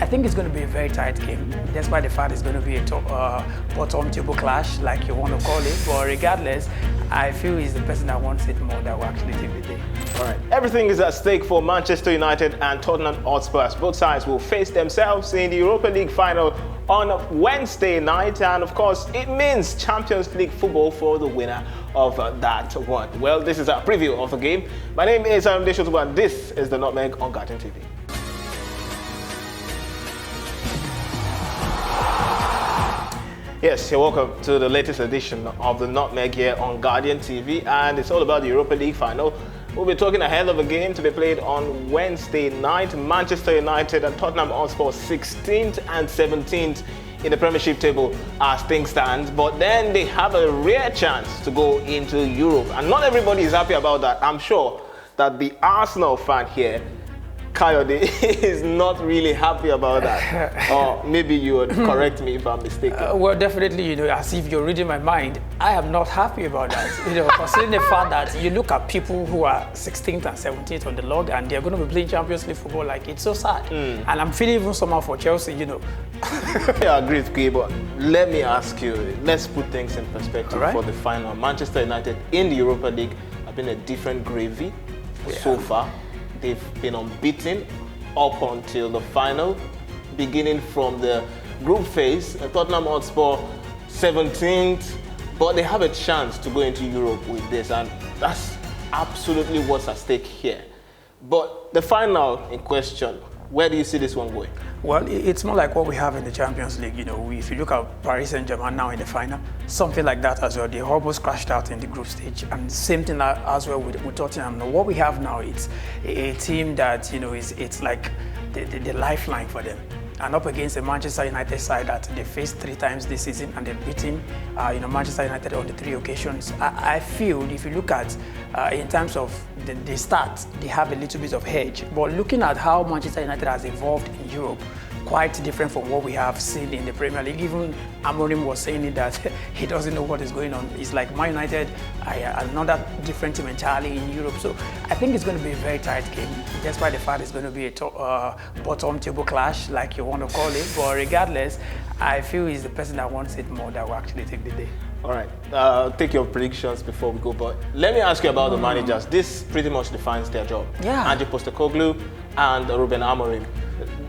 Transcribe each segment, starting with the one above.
I think it's going to be a very tight game, despite the fact it's going to be a bottom table clash, like you want to call it. But regardless, I feel he's the person that wants it more that will actually take the day. All right. Everything is at stake for Manchester United and Tottenham Hotspur. Both sides will face themselves in the Europa League final on Wednesday night, and of course, it means Champions League football for the winner of that one. Well, this is a preview of the game. My name is Ayomide, Sotubo, and this is the Nutmeg on Guardian TV. Yes, you're welcome to the latest edition of the Nutmeg here on Guardian TV, and it's all about the Europa League final. We'll be talking ahead of a game to be played on Wednesday night. Manchester United and Tottenham Hotspur 16th and 17th in the Premiership table as things stand, but then they have a rare chance to go into Europe, and not everybody is happy about that. I'm sure that the Arsenal fan here, Kayode, is not really happy about that. Or maybe you would correct me if I'm mistaken. Well, definitely, as if you're reading my mind, I am not happy about that. Considering the fact that you look at people who are 16th and 17th on the log and they're going to be playing Champions League football, like, it's so sad. And I'm feeling even somehow for Chelsea, Yeah, I agree with you, but let me ask you, let's put things in perspective for the final. Manchester United in the Europa League have been a different gravy so far. They've been unbeaten up until the final, beginning from the group phase. Tottenham Hotspur 17th, but they have a chance to go into Europe with this, and that's absolutely what's at stake here. But the final in question, where do you see this one going? Well, it's more like what we have in the Champions League. If you look at Paris Saint-Germain now in the final, something like that as well. They almost crashed out in the group stage, and same thing as well with Tottenham. Now, what we have now, it's a team that it's like the lifeline for them. And up against the Manchester United side that they faced 3 times this season and they've beaten Manchester United on the 3 occasions. I feel if you look at in terms of the start, they have a little bit of hedge. But looking at how Manchester United has evolved in Europe, quite different from what we have seen in the Premier League. Even Amorim was saying it that he doesn't know what is going on. It's like Man United, another different team entirely in Europe. So I think it's going to be a very tight game, despite the fact it's going to be a bottom table clash, like you want to call it. But regardless, I feel he's the person that wants it more that will actually take the day. All right, I'll take your predictions before we go, but let me ask you about the managers. This pretty much defines their job. Yeah. Ange Postecoglou and Ruben Amorim.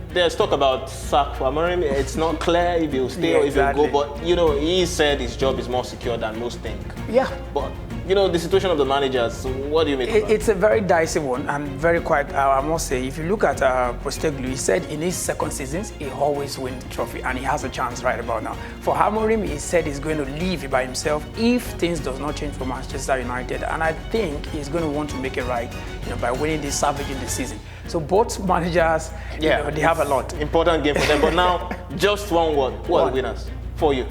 There's talk about sack for Amorim. It's not clear if he'll stay or if he'll go, but he said his job is more secure than most think. Yeah. But the situation of the managers, what do you make of that? It's a very dicey one and very quite, I must say, if you look at Postecoglou, he said in his second seasons, he always wins the trophy and he has a chance right about now. For Amorim, he said he's going to leave by himself if things does not change for Manchester United, and I think he's going to want to make it right by winning this, salvaging the season. So both managers, they have a lot. Important game for them, but now just one word. Who are the winners for you?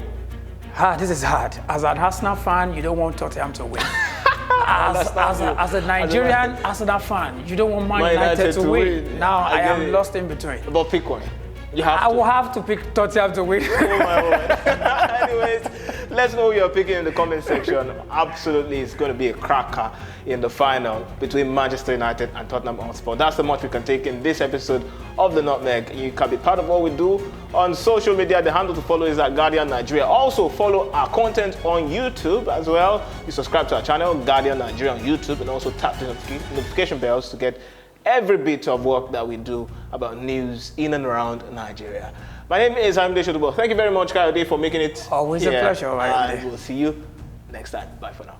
This is hard. As an Arsenal fan, you don't want Tottenham to win. As a Nigerian Arsenal fan, you don't want Man United to win. Now I am lost in between. But pick one. I will have to pick Tottenham to win. Oh my word. Anyways, let's know who you're picking in the comment section. Absolutely, it's going to be a cracker in the final between Manchester United and Tottenham Hotspur. That's the much we can take in this episode of the Nutmeg. You can be part of what we do on social media. The handle to follow is at Guardian Nigeria. Also follow our content on YouTube as well. You subscribe to our channel, Guardian Nigeria on YouTube, and also tap the notification bells to get every bit of work that we do about news in and around Nigeria. My name is Ayomide Sotubo. Thank you very much, Kayode, for making it. Always a pleasure. And we'll see you next time. Bye for now.